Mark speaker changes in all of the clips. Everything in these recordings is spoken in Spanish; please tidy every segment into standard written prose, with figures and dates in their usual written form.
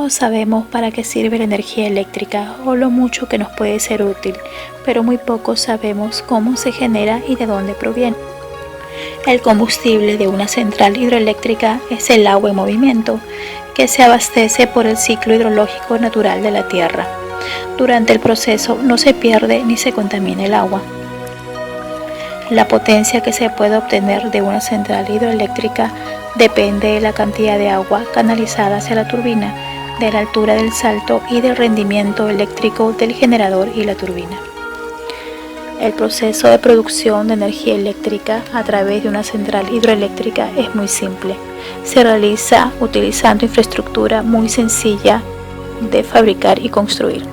Speaker 1: Todos sabemos para qué sirve la energía eléctrica o lo mucho que nos puede ser útil, pero muy pocos sabemos cómo se genera y de dónde proviene. El combustible de una central hidroeléctrica es el agua en movimiento, que se abastece por el ciclo hidrológico natural de la Tierra. Durante el proceso no se pierde ni se contamina el agua. La potencia que se puede obtener de una central hidroeléctrica depende de la cantidad de agua canalizada hacia la turbina, de la altura del salto y del rendimiento eléctrico del generador y la turbina. El proceso de producción de energía eléctrica a través de una central hidroeléctrica es muy simple. Se realiza utilizando infraestructura muy sencilla de fabricar y construir.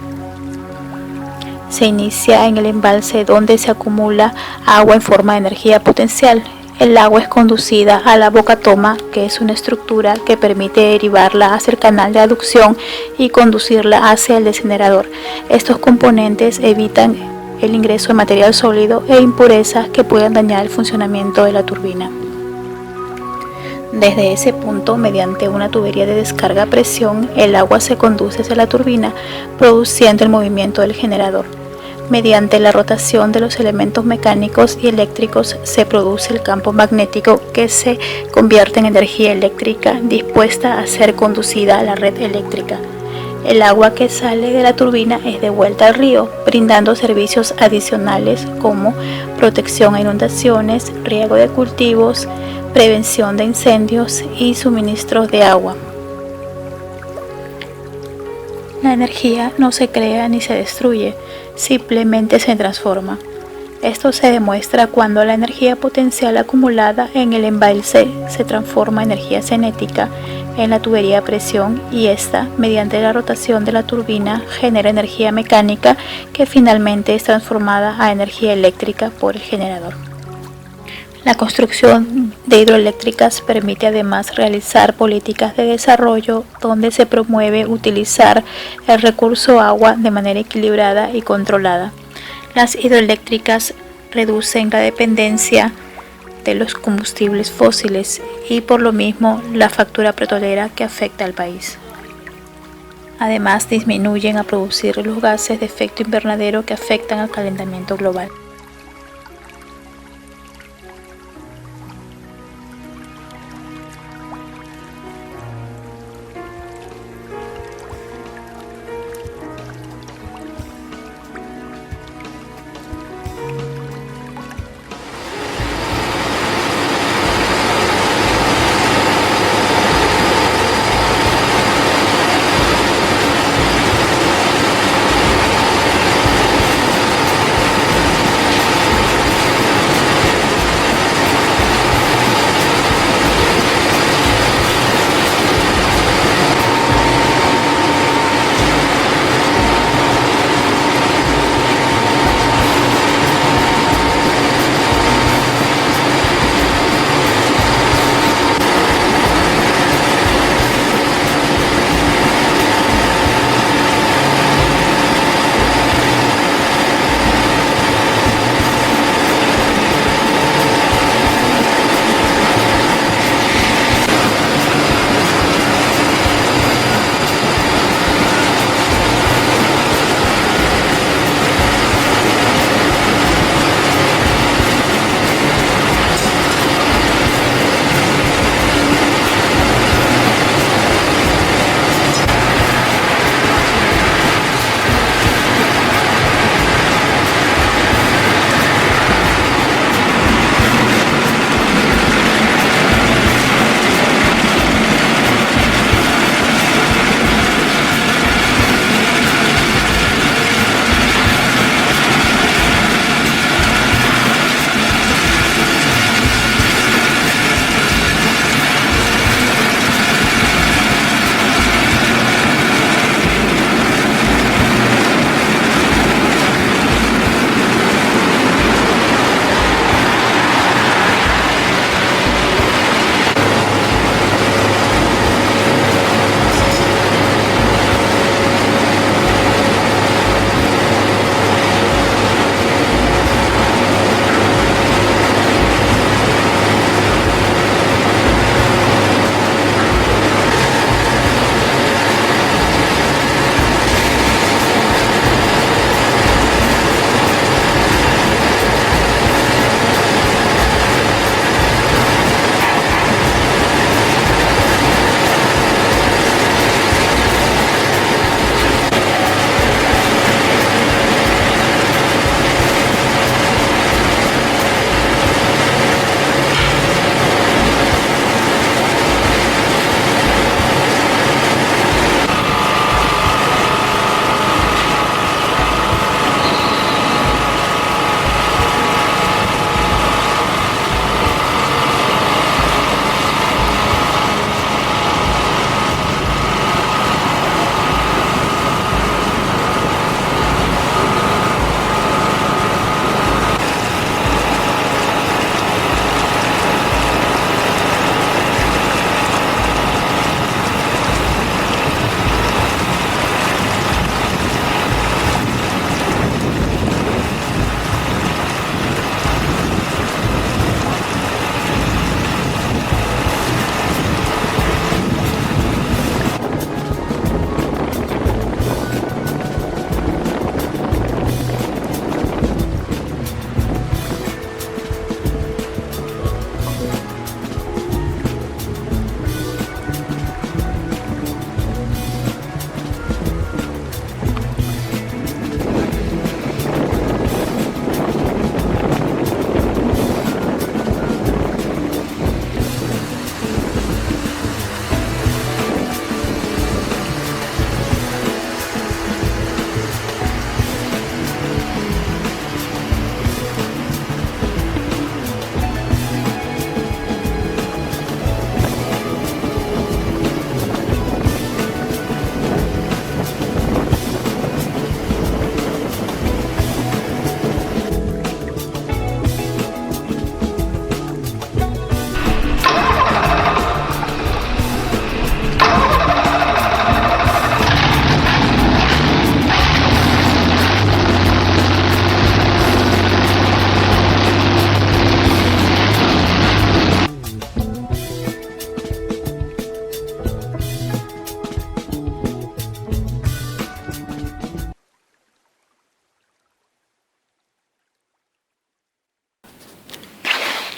Speaker 1: Se inicia en el embalse donde se acumula agua en forma de energía potencial. El agua es conducida a la boca toma, que es una estructura que permite derivarla hacia el canal de aducción y conducirla hacia el desgenerador. Estos componentes evitan el ingreso de material sólido e impurezas que puedan dañar el funcionamiento de la turbina. Desde ese punto, mediante una tubería de descarga a presión, el agua se conduce hacia la turbina, produciendo el movimiento del generador. Mediante la rotación de los elementos mecánicos y eléctricos se produce el campo magnético que se convierte en energía eléctrica dispuesta a ser conducida a la red eléctrica. El agua que sale de la turbina es devuelta al río, brindando servicios adicionales como protección a inundaciones, riego de cultivos, prevención de incendios y suministros de agua. La energía no se crea ni se destruye, simplemente se transforma. Esto se demuestra cuando la energía potencial acumulada en el embalse se transforma en energía cinética en la tubería a presión y esta, mediante la rotación de la turbina, genera energía mecánica que finalmente es transformada a energía eléctrica por el generador. La construcción de hidroeléctricas permite además realizar políticas de desarrollo donde se promueve utilizar el recurso agua de manera equilibrada y controlada. Las hidroeléctricas reducen la dependencia de los combustibles fósiles y por lo mismo la factura petrolera que afecta al país. Además, disminuyen a producir los gases de efecto invernadero que afectan al calentamiento global.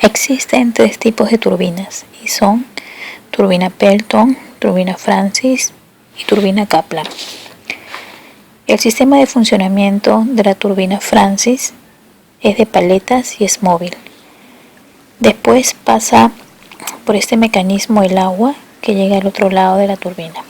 Speaker 1: Existen tres tipos de turbinas y son turbina Pelton, turbina Francis y turbina Kaplan. El sistema de funcionamiento de la turbina Francis es de paletas y es móvil. Después pasa por este mecanismo el agua que llega al otro lado de la turbina.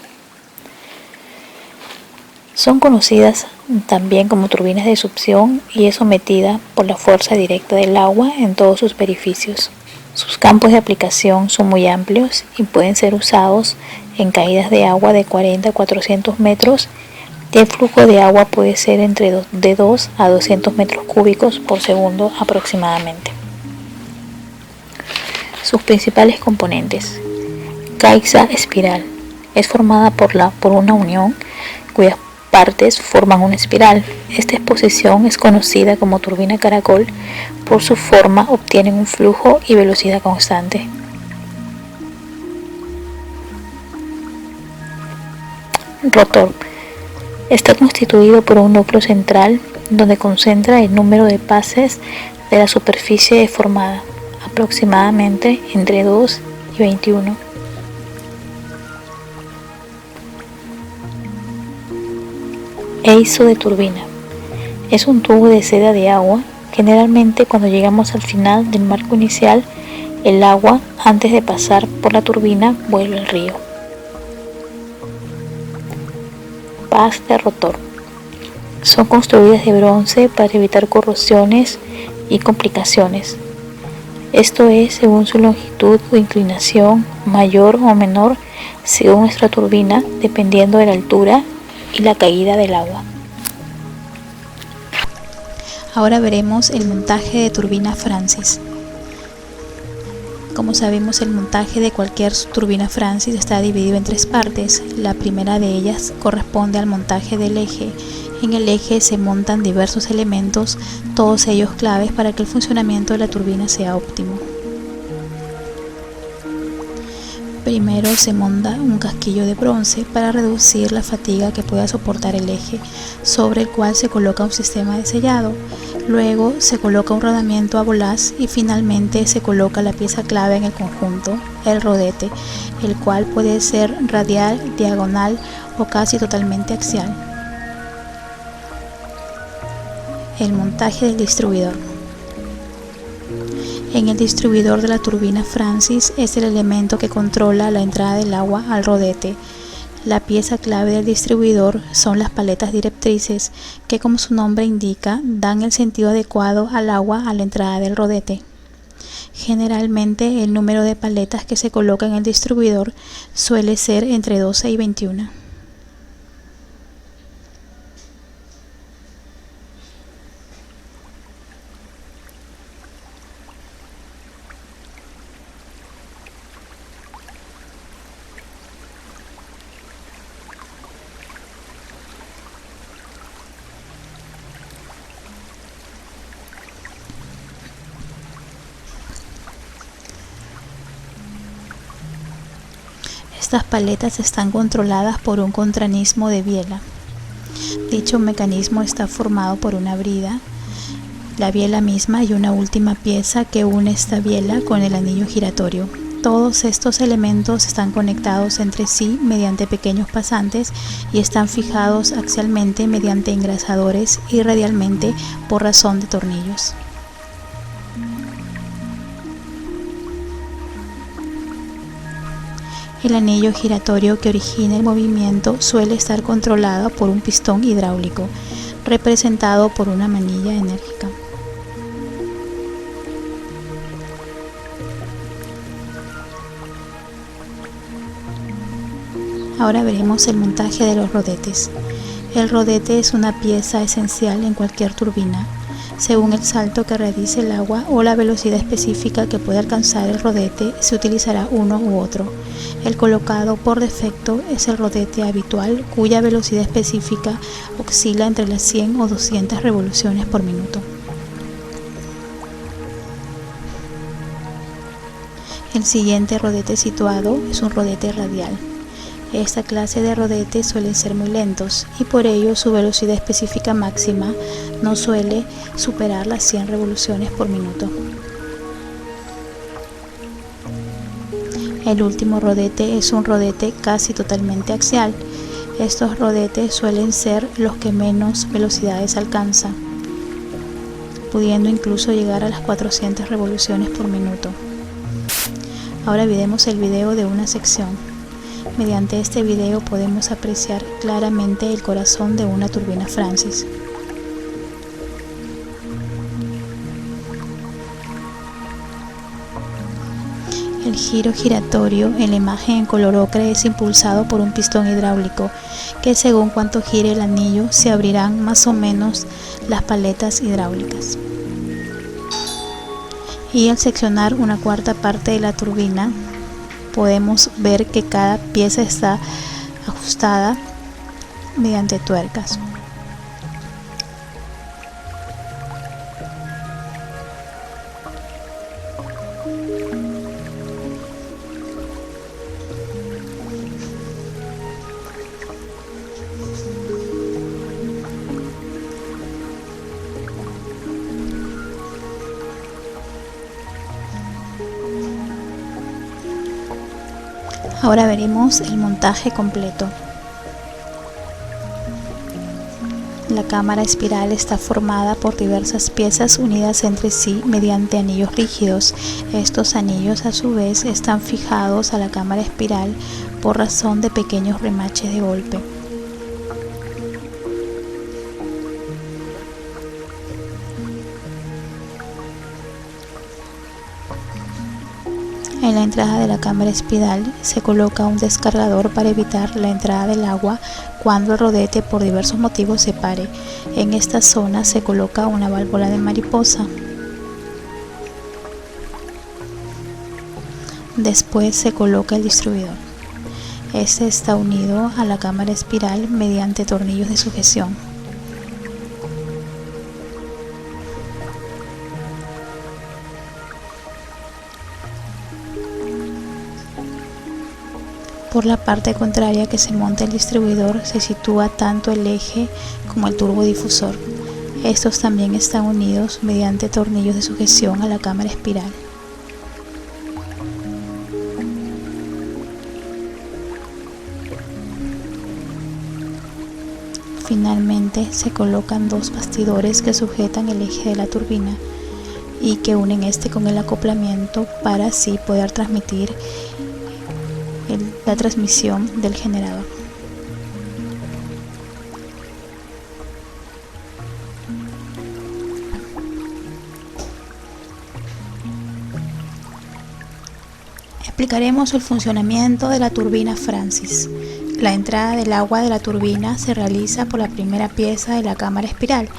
Speaker 1: Son conocidas también como turbinas de succión y es sometida por la fuerza directa del agua en todos sus orificios. Sus campos de aplicación son muy amplios y pueden ser usados en caídas de agua de 40 a 400 metros y el flujo de agua puede ser de 2 a 200 metros cúbicos por segundo aproximadamente. Sus principales componentes. Caixa espiral. Es formada por una unión cuyas partes forman una espiral. Esta exposición es conocida como turbina caracol. Por su forma obtienen un flujo y velocidad constante. Rotor. Está constituido por un núcleo central donde concentra el número de pases de la superficie deformada, aproximadamente entre 2 y 21. Eizo de turbina. Es un tubo de seda de agua. Generalmente cuando llegamos al final del marco inicial, el agua, antes de pasar por la turbina, vuelve al río. Paz de rotor. Son construidas de bronce para evitar corrosiones y complicaciones. Esto es según su longitud o inclinación, mayor o menor según nuestra turbina, dependiendo de la altura y la caída del agua. Ahora veremos el montaje de turbina Francis. Como sabemos, el montaje de cualquier turbina Francis está dividido en tres partes. La primera de ellas corresponde al montaje del eje. En el eje se montan diversos elementos, todos ellos claves para que el funcionamiento de la turbina sea óptimo. Primero se monta un casquillo de bronce para reducir la fatiga que pueda soportar el eje, sobre el cual se coloca un sistema de sellado. Luego se coloca un rodamiento a volaz y finalmente se coloca la pieza clave en el conjunto, el rodete, el cual puede ser radial, diagonal o casi totalmente axial. El montaje del distribuidor. En el distribuidor de la turbina Francis es el elemento que controla la entrada del agua al rodete. La pieza clave del distribuidor son las paletas directrices que, como su nombre indica, dan el sentido adecuado al agua a la entrada del rodete. Generalmente el número de paletas que se coloca en el distribuidor suele ser entre 12 y 21. Estas paletas están controladas por un contranismo de biela. Dicho mecanismo está formado por una brida, la biela misma y una última pieza que une esta biela con el anillo giratorio. Todos estos elementos están conectados entre sí mediante pequeños pasantes y están fijados axialmente mediante engrasadores y radialmente por razón de tornillos. El anillo giratorio que origina el movimiento suele estar controlado por un pistón hidráulico, representado por una manilla enérgica. Ahora veremos el montaje de los rodetes. El rodete es una pieza esencial en cualquier turbina. Según el salto que realice el agua o la velocidad específica que puede alcanzar el rodete, se utilizará uno u otro. El colocado por defecto es el rodete habitual, cuya velocidad específica oscila entre las 100 o 200 revoluciones por minuto. El siguiente rodete situado es un rodete radial. Esta clase de rodetes suelen ser muy lentos y por ello su velocidad específica máxima no suele superar las 100 revoluciones por minuto. El último rodete es un rodete casi totalmente axial. Estos rodetes suelen ser los que menos velocidades alcanzan, pudiendo incluso llegar a las 400 revoluciones por minuto. Ahora veremos el video de una sección. Mediante este video podemos apreciar claramente el corazón de una turbina Francis. El giro giratorio en la imagen en color ocre es impulsado por un pistón hidráulico que, según cuanto gire el anillo, se abrirán más o menos las paletas hidráulicas. Y al seccionar una cuarta parte de la turbina, podemos ver que cada pieza está ajustada mediante tuercas. Ahora veremos el montaje completo. La cámara espiral está formada por diversas piezas unidas entre sí mediante anillos rígidos. Estos anillos a su vez están fijados a la cámara espiral por razón de pequeños remaches de golpe. En la entrada de la cámara espiral se coloca un descargador para evitar la entrada del agua cuando el rodete por diversos motivos se pare. En esta zona se coloca una válvula de mariposa. Después se coloca el distribuidor. Este está unido a la cámara espiral mediante tornillos de sujeción. Por la parte contraria que se monta el distribuidor se sitúa tanto el eje como el turbodifusor. Estos también están unidos mediante tornillos de sujeción a la cámara espiral. Finalmente se colocan dos bastidores que sujetan el eje de la turbina y que unen este con el acoplamiento para así poder transmitir la transmisión del generador. Explicaremos el funcionamiento de la turbina Francis. La entrada del agua de la turbina se realiza por la primera pieza de la cámara espiral.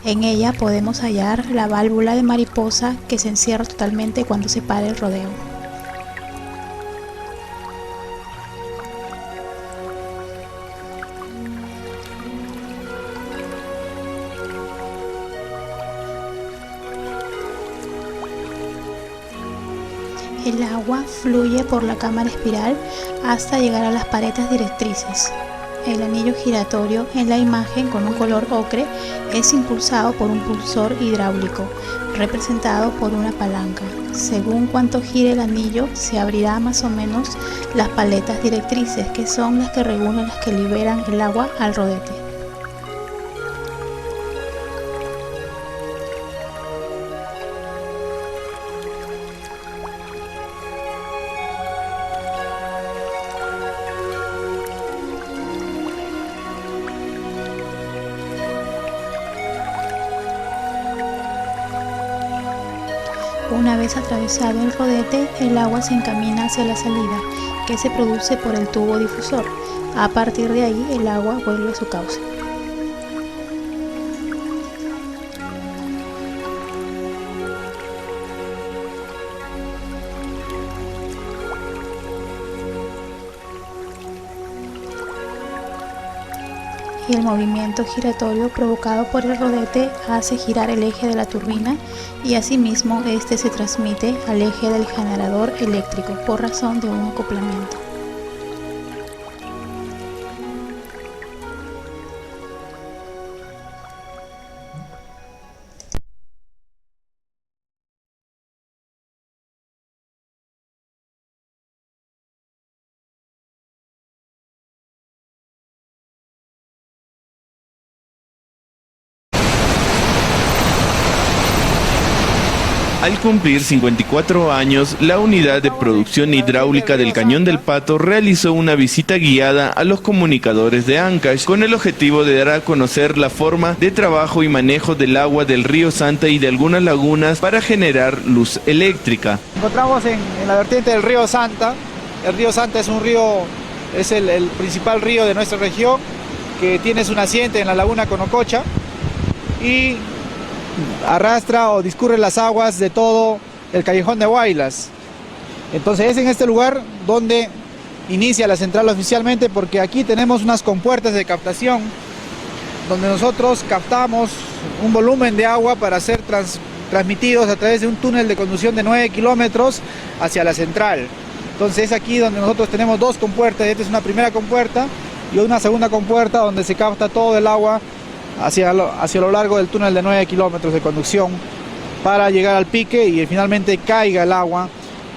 Speaker 1: En ella podemos hallar la válvula de mariposa que se encierra totalmente cuando se para el rodeo. El agua fluye por la cámara espiral hasta llegar a las paredes directrices. El anillo giratorio en la imagen con un color ocre es impulsado por un pulsor hidráulico, representado por una palanca. Según cuanto gire el anillo, se abrirá más o menos las paletas directrices, que son las que regulan las que liberan el agua al rodete. Una vez atravesado el rodete, el agua se encamina hacia la salida, que se produce por el tubo difusor. A partir de ahí, el agua vuelve a su cauce. Y el movimiento giratorio provocado por el rodete hace girar el eje de la turbina y asimismo este se transmite al eje del generador eléctrico por razón de un acoplamiento.
Speaker 2: Al cumplir 54 años, la unidad de producción hidráulica del Cañón del Pato realizó una visita guiada a los comunicadores de Ancash con el objetivo de dar a conocer la forma de trabajo y manejo del agua del río Santa y de algunas lagunas para generar luz eléctrica.
Speaker 3: Encontramos en la vertiente del río Santa. El río Santa es un río, es el principal río de nuestra región, que tiene su naciente en la laguna Conococha y arrastra o discurre las aguas de todo el callejón de Huaylas. Entonces es en este lugar donde inicia la central oficialmente, porque aquí tenemos unas compuertas de captación donde nosotros captamos un volumen de agua para ser transmitidos a través de un túnel de conducción de 9 kilómetros hacia la central. Entonces es aquí donde nosotros tenemos dos compuertas. Esta es una primera compuerta y una segunda compuerta donde se capta todo el agua hacia lo largo del túnel de 9 kilómetros de conducción para llegar al pique y finalmente caiga el agua.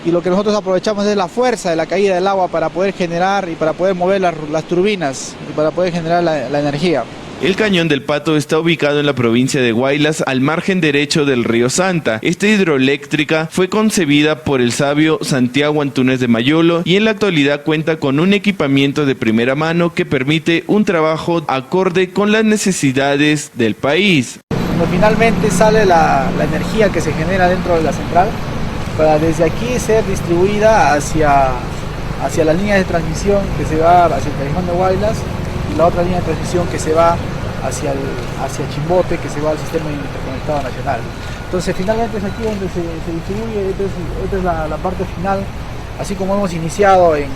Speaker 3: Y lo que nosotros aprovechamos es la fuerza de la caída del agua para poder generar y para poder mover las turbinas y para poder generar la energía.
Speaker 2: El Cañón del Pato está ubicado en la provincia de Huaylas, al margen derecho del río Santa. Esta hidroeléctrica fue concebida por el sabio Santiago Antúnez de Mayolo y en la actualidad cuenta con un equipamiento de primera mano que permite un trabajo acorde con las necesidades del país.
Speaker 3: Cuando finalmente sale la energía que se genera dentro de la central, para desde aquí ser distribuida hacia la línea de transmisión que se va hacia el callejón de Huaylas, y la otra línea de transmisión que se va hacia Chimbote, que se va al sistema interconectado nacional. Entonces finalmente es aquí donde se distribuye. Esta es la parte final, así como hemos iniciado en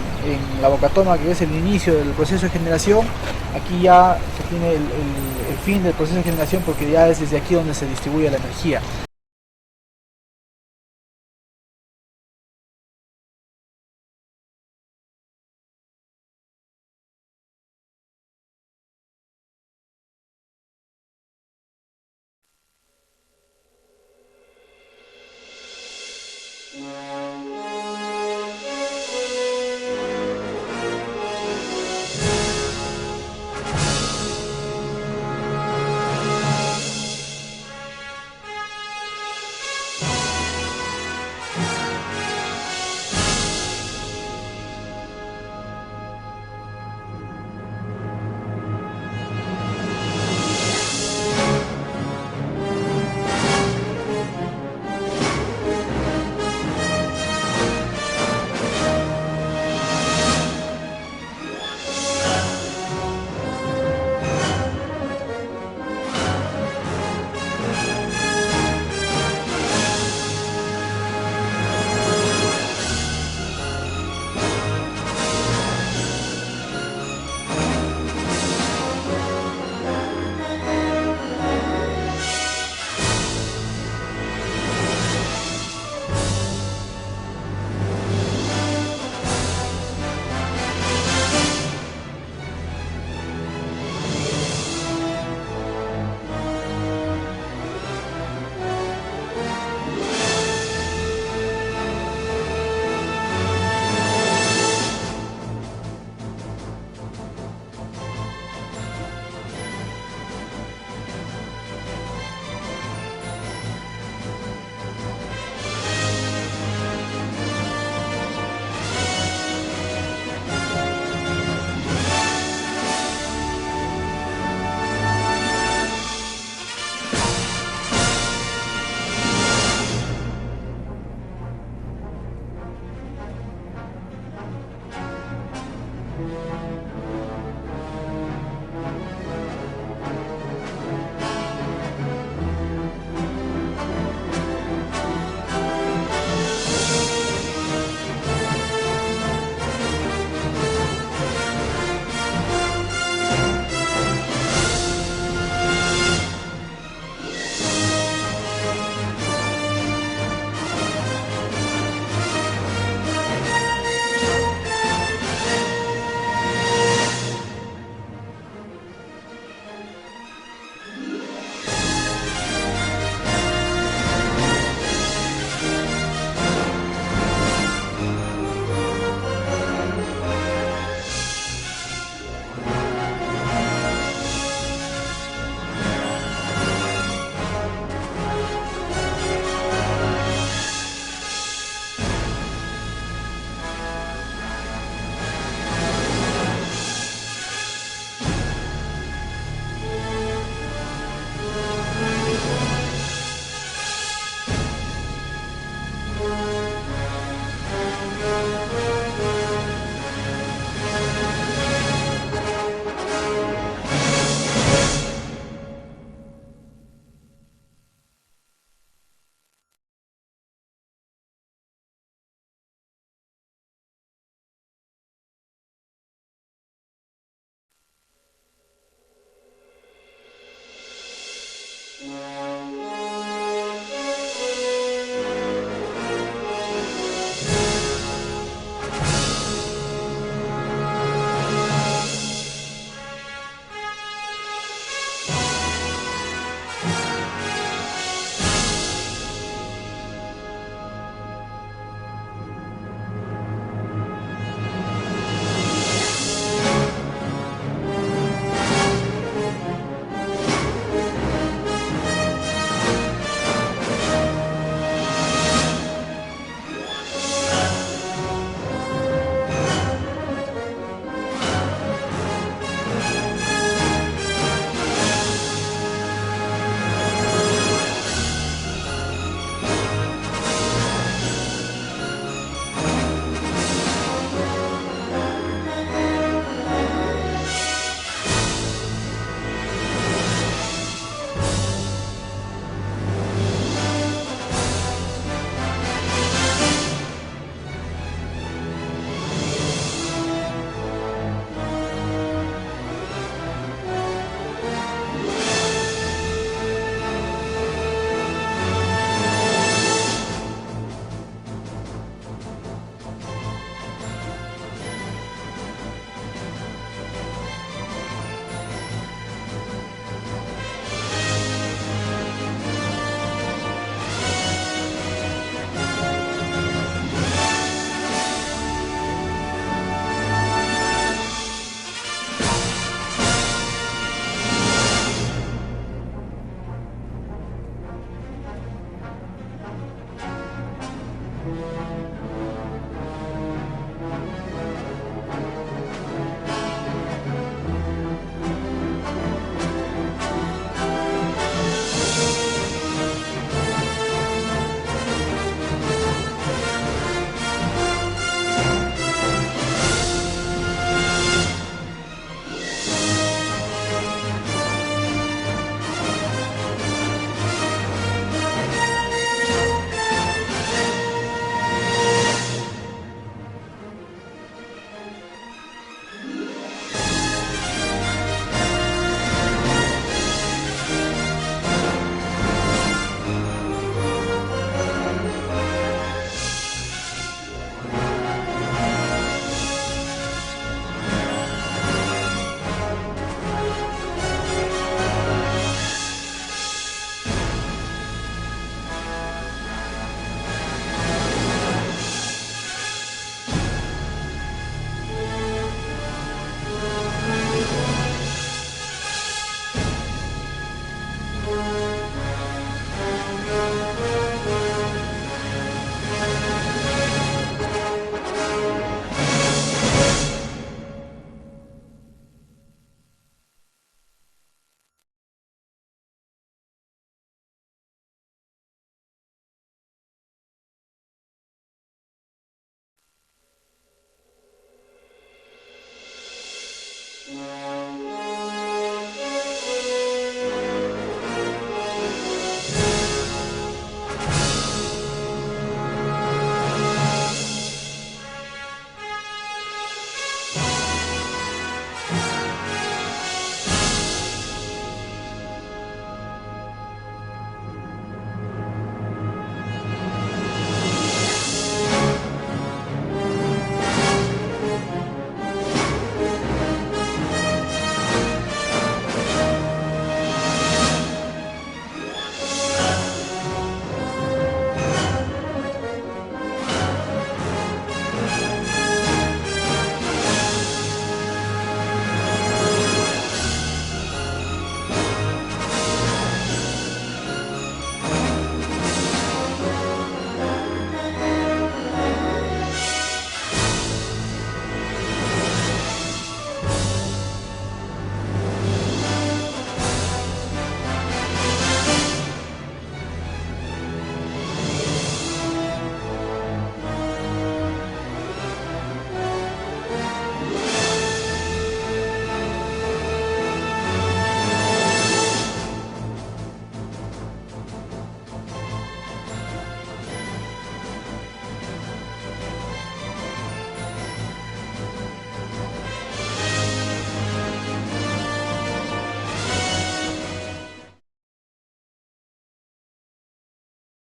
Speaker 3: la Bocatoma, que es el inicio del proceso de generación. Aquí ya se tiene el fin del proceso de generación, porque ya es desde aquí donde se distribuye la energía.